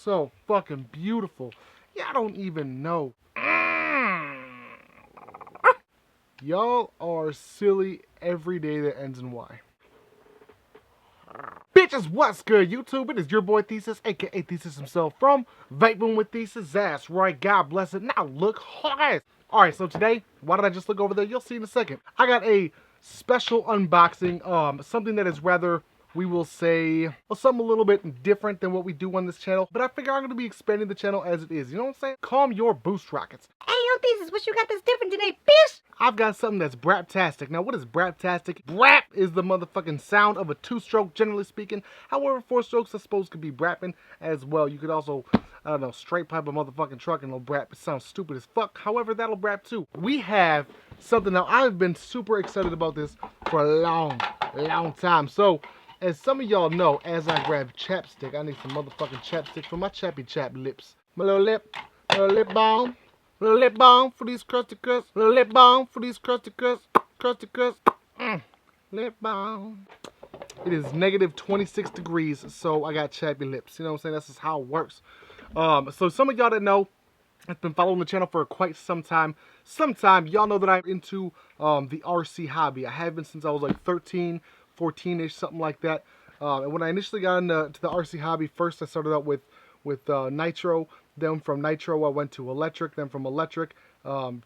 so fucking beautiful. Y'all don't even know. Y'all are silly every day that ends in Y. Bitches, what's good, YouTube? It is your boy Thesis, aka Thesis himself, from VapingWithThesis. That's right, God bless it. Now look hard. Alright, so today, why did I just look over there? You'll see in a second. I got a special unboxing, something that is rather, we will say, well, something a little bit different than what we do on this channel, but I figure I'm going to be expanding the channel as it is. You know what I'm saying? Calm your boost rockets. Hey, yo, Thesis, what you got that's different today, bitch? I've got something that's braptastic. Now, what is braptastic? Brap is the motherfucking sound of a two-stroke, generally speaking. However, four strokes, I suppose, could be brapping as well. You could also, I don't know, straight pipe a motherfucking truck and it'll brap. It sounds stupid as fuck. However, that'll brap too. We have something. Now, I've been super excited about this for a long time. So, as some of y'all know, as I grab chapstick, I need some motherfucking chapstick for my chappy chap lips. My little lip balm. Little lip balm for these crusty crusts. Little lip balm for these crusty crusts. Crusty crusts. Lip balm. It is negative 26 degrees, so I got chappy lips. You know what I'm saying? That's just how it works. So some of y'all that know, I've been following the channel for quite some time. Y'all know that I'm into the RC hobby. I have been since I was like 13, 14-ish, something like that. And when I initially got into the RC hobby, first I started out with nitro. Then from nitro I went to electric, then from electric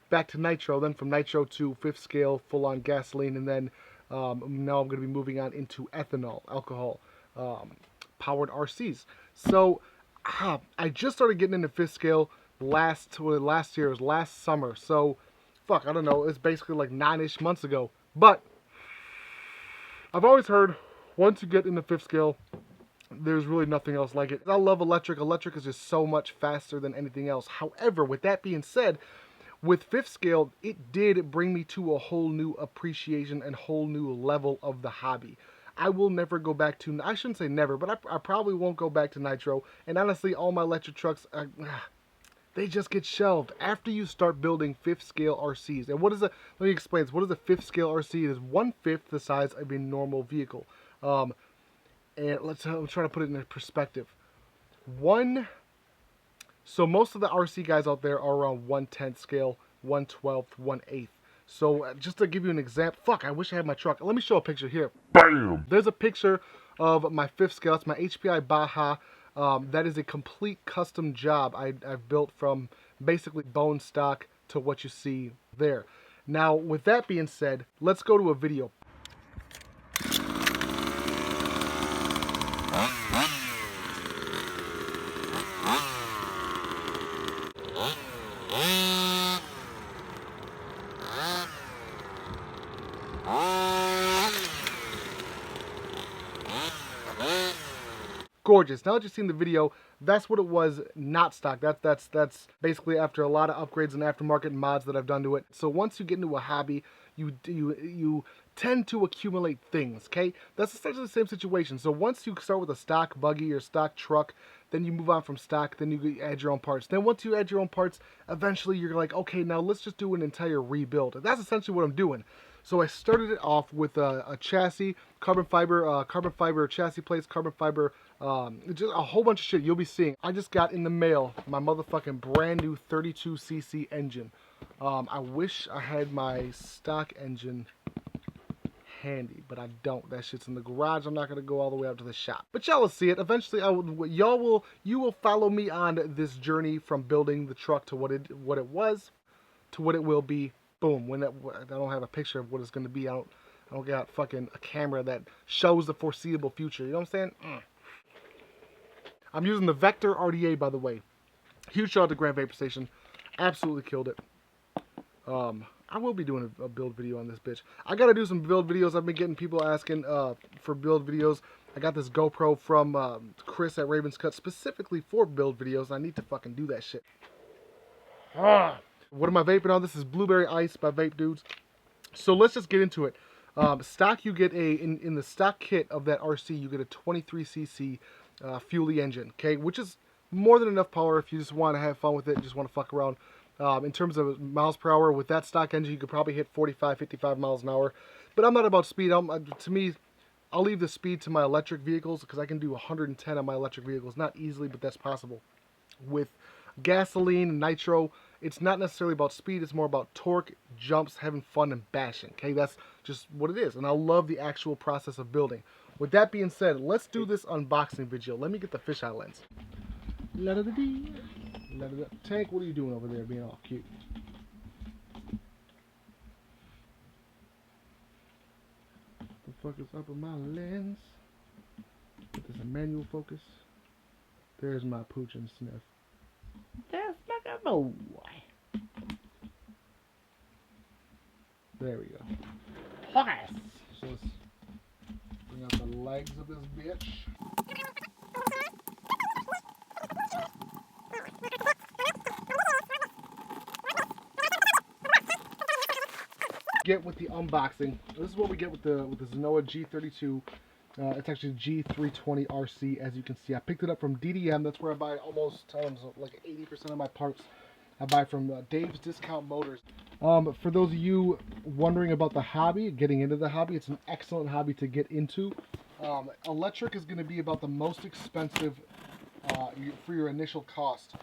back to nitro, then from nitro to fifth scale full-on gasoline, and then now I'm going to be moving on into ethanol, alcohol powered RCs. So I just started getting into fifth scale last summer. So fuck, I don't know, it's basically like 9-ish months ago. But I've always heard once you get into fifth scale, there's really nothing else like it. I love electric. Electric is just so much faster than anything else. However, with that being said, with fifth scale, it did bring me to a whole new appreciation and whole new level of the hobby. I will never go back to, I shouldn't say never, but I probably won't go back to nitro. And honestly, all my electric trucks, they just get shelved after you start building fifth scale RCs. And what is let me explain this. What is a fifth scale RC? It is 1/5 the size of a normal vehicle. And I'm trying to put it in perspective. So most of the RC guys out there are around 1/10 scale, 1/12, 1/8. So just to give you an example, fuck, I wish I had my truck. Let me show a picture here. Bam! There's a picture of my fifth scale. It's my HPI Baja. That is a complete custom job I've built from basically bone stock to what you see there. Now, with that being said, let's go to a video. Gorgeous. Now that you've seen the video, that's what it was, not stock. That's basically after a lot of upgrades and aftermarket mods that I've done to it. So once you get into a hobby, you tend to accumulate things, okay? That's essentially the same situation. So once you start with a stock buggy or stock truck, then you move on from stock, then you add your own parts. Then once you add your own parts, eventually you're like, okay, now let's just do an entire rebuild. And that's essentially what I'm doing. So I started it off with a chassis, carbon fiber chassis plates, carbon fiber, just a whole bunch of shit you'll be seeing. I just got in the mail my motherfucking brand new 32cc engine. I wish I had my stock engine handy, but I don't. That shit's in the garage. I'm not gonna go all the way out to the shop, but y'all will see it eventually. You will follow me on this journey from building the truck to what it was to what it will be. Boom. I don't have a picture of what it's gonna be. I don't got fucking a camera that shows the foreseeable future. You know what I'm saying? I'm using the Vector RDA, by the way. Huge shout out to Grand Vapor Station. Absolutely killed it. I will be doing a build video on this bitch. I gotta do some build videos. I've been getting people asking for build videos. I got this GoPro from Chris at Raven's Cut specifically for build videos. I need to fucking do that shit. What am I vaping on? This is Blueberry Ice by Vape Dudes. So let's just get into it. Stock, you get in the stock kit of that RC, you get a 23cc Fuelie engine, okay, which is more than enough power if you just want to have fun with it, just want to fuck around. In terms of miles per hour, with that stock engine, you could probably hit 45, 55 miles an hour. But I'm not about speed. To me, I'll leave the speed to my electric vehicles because I can do 110 on my electric vehicles. Not easily, but that's possible. With gasoline and nitro, it's not necessarily about speed, it's more about torque, jumps, having fun, and bashing. Okay, that's just what it is. And I love the actual process of building. With that being said, let's do this unboxing video. Let me get the fisheye lens. La-da-da-dee. La-da-da. Tank, what are you doing over there being all cute? The fuck is up with my lens? Get this in manual focus. There's my pooch and sniff. That's like a boy. There we go. Yes. So let's bring out the legs of this bitch. Get with the unboxing. This is what we get with the Zenoah G32. It's actually G320 RC, as you can see. I picked it up from DDM. That's where I buy almost like 80% of my parts. I buy from Dave's Discount Motors. For those of you wondering about the hobby, getting into the hobby, it's an excellent hobby to get into. Electric is going to be about the most expensive for your initial cost.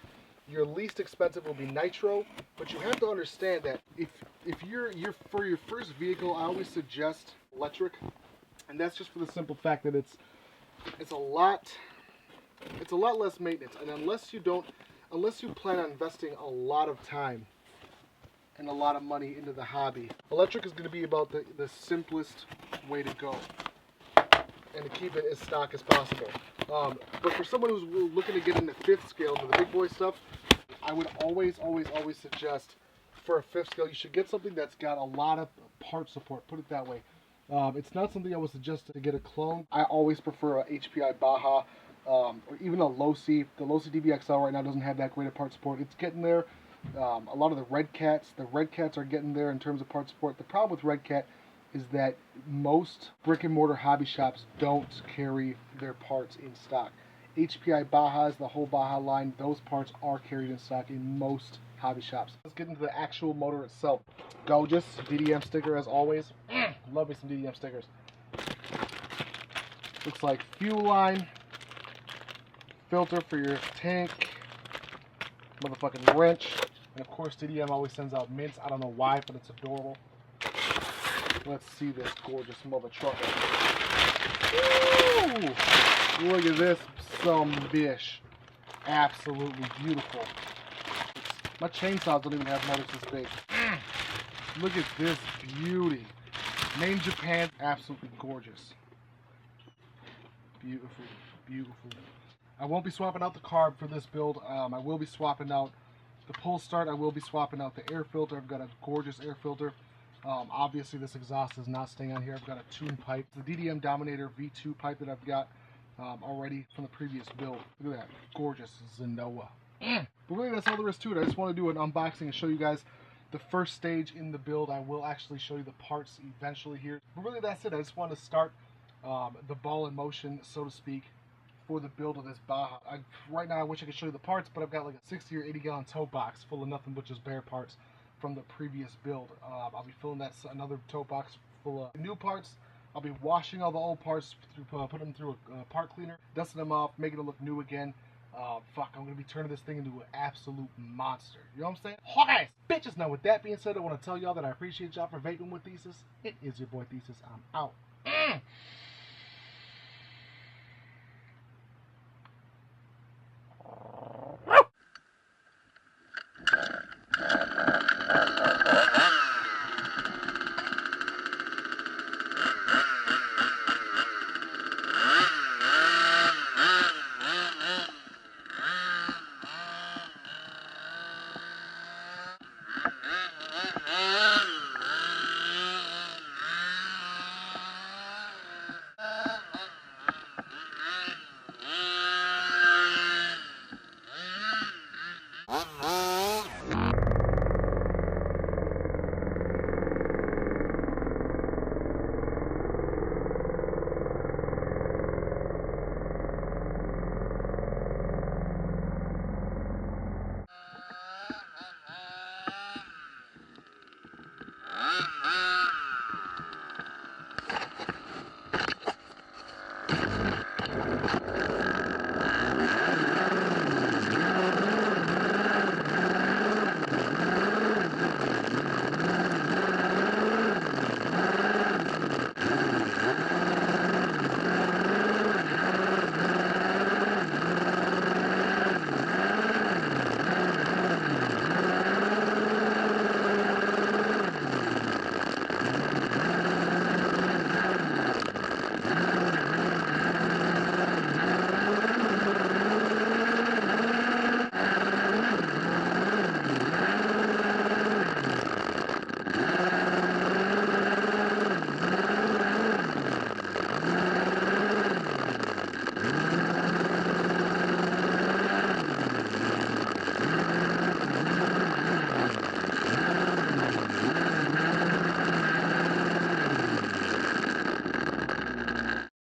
Your least expensive will be nitro, but you have to understand that if you're for your first vehicle, I always suggest electric, and that's just for the simple fact that it's a lot less maintenance, and unless you plan on investing a lot of time and a lot of money into the hobby, electric is going to be about the simplest way to go and to keep it as stock as possible. But for someone who's looking to get into fifth scale, into the big boy stuff, I would always suggest for a fifth scale, you should get something that's got a lot of part support, put it that way. It's not something I would suggest to get a clone. I always prefer a HPI Baja, or even a Losi. The Losi DBXL right now doesn't have that great of part support. It's getting there. A lot of the Red Cats are getting there in terms of part support. The problem with Red Cat is that most brick and mortar hobby shops don't carry their parts in stock. HPI Bajas, the whole Baja line, those parts are carried in stock in most hobby shops. Let's get into the actual motor itself. Gorgeous DDM sticker as always. Love me some DDM stickers. Looks like fuel line, filter for your tank, motherfucking wrench, and of course DDM always sends out mints. I don't know why, but it's adorable. Let's see this gorgeous mother trucker. Woo! Look at this some bish. Absolutely beautiful. My chainsaws don't even have motors this big. Look at this beauty. Made in Japan, absolutely gorgeous. Beautiful, beautiful. I won't be swapping out the carb for this build. I will be swapping out the pull start. I will be swapping out the air filter. I've got a gorgeous air filter. Obviously this exhaust is not staying on here. I've got a tune pipe. The DDM Dominator V2 pipe that I've got already from the previous build. Look at that, gorgeous Zenoah. But really that's all there is to it. I just want to do an unboxing and show you guys the first stage in the build. I will actually show you the parts eventually here. But really that's it. I just want to start the ball in motion, so to speak, for the build of this Baja. Right now I wish I could show you the parts, but I've got like a 60 or 80 gallon tote box full of nothing but just bare parts from the previous build. I'll be filling that another tote box full of new parts. I'll be washing all the old parts, putting them through a part cleaner, dusting them off, making it look new again. Fuck, I'm going to be turning this thing into an absolute monster. You know what I'm saying? Hockey bitches! Now with that being said, I want to tell y'all that I appreciate y'all for vaping with Thesis. It is your boy Thesis. I'm out.